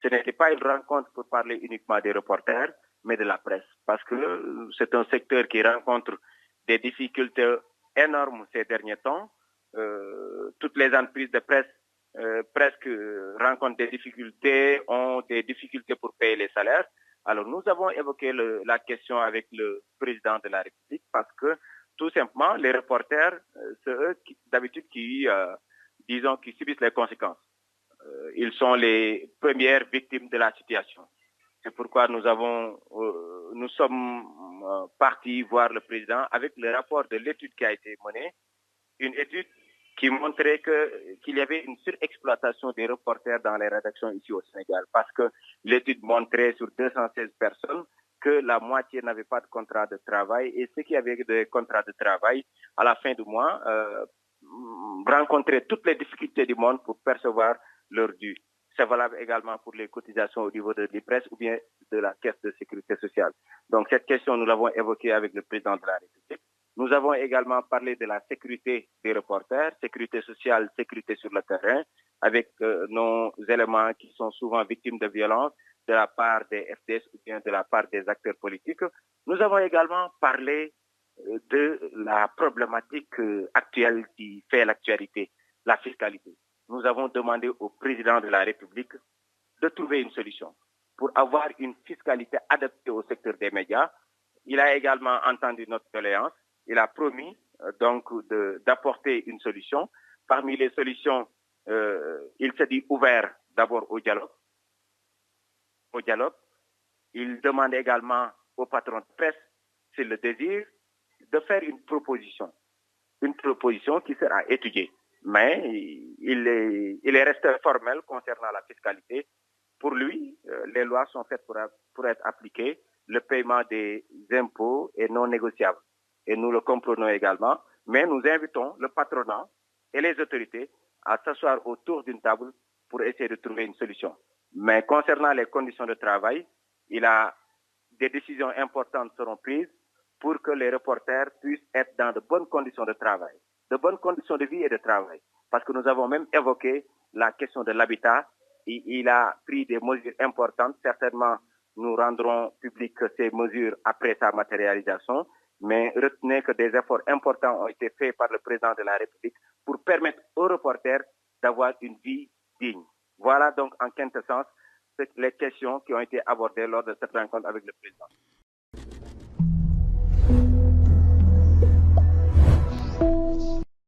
Ce n'était pas une rencontre pour parler uniquement des reporters, mais de la presse, parce que c'est un secteur qui rencontre des difficultés énormes ces derniers temps. Toutes les entreprises de presse presque rencontrent des difficultés, ont des difficultés pour payer les salaires. Alors nous avons évoqué la question avec le président de la République parce que tout simplement les reporters, c'est eux d'habitude disons, qui subissent les conséquences. Ils sont les premières victimes de la situation. C'est pourquoi nous sommes partis voir le président avec le rapport de l'étude qui a été menée, une étude qui montrait qu'il y avait une surexploitation des reporters dans les rédactions ici au Sénégal, parce que l'étude montrait sur 216 personnes que la moitié n'avait pas de contrat de travail, et ceux qui avaient des contrats de travail, à la fin du mois, rencontraient toutes les difficultés du monde pour percevoir leur dû. C'est valable également pour les cotisations au niveau de l'IPRES ou bien de la Caisse de sécurité sociale. Donc cette question, nous l'avons évoquée avec le président de la République. Nous avons également parlé de la sécurité des reporters, sécurité sociale, sécurité sur le terrain, avec nos éléments qui sont souvent victimes de violences de la part des FDS ou bien de la part des acteurs politiques. Nous avons également parlé de la problématique actuelle qui fait l'actualité, la fiscalité. Nous avons demandé au président de la République de trouver une solution pour avoir une fiscalité adaptée au secteur des médias. Il a également entendu notre doléance. Il a promis donc d'apporter une solution. Parmi les solutions, il s'est dit ouvert d'abord au dialogue. Il demande également au patron de presse, s'il le désire, de faire une proposition qui sera étudiée. Mais il est resté formel concernant la fiscalité. Pour lui, les lois sont faites pour être appliquées. Le paiement des impôts est non négociable. Et nous le comprenons également. Mais nous invitons le patronat et les autorités à s'asseoir autour d'une table pour essayer de trouver une solution. Mais concernant les conditions de travail, des décisions importantes seront prises pour que les reporters puissent être dans de bonnes conditions de travail, de bonnes conditions de vie et de travail. Parce que nous avons même évoqué la question de l'habitat. Il a pris des mesures importantes. Certainement, nous rendrons publiques ces mesures après sa matérialisation. Mais retenez que des efforts importants ont été faits par le président de la République pour permettre aux reporters d'avoir une vie digne. Voilà donc en quintessence les questions qui ont été abordées lors de cette rencontre avec le président.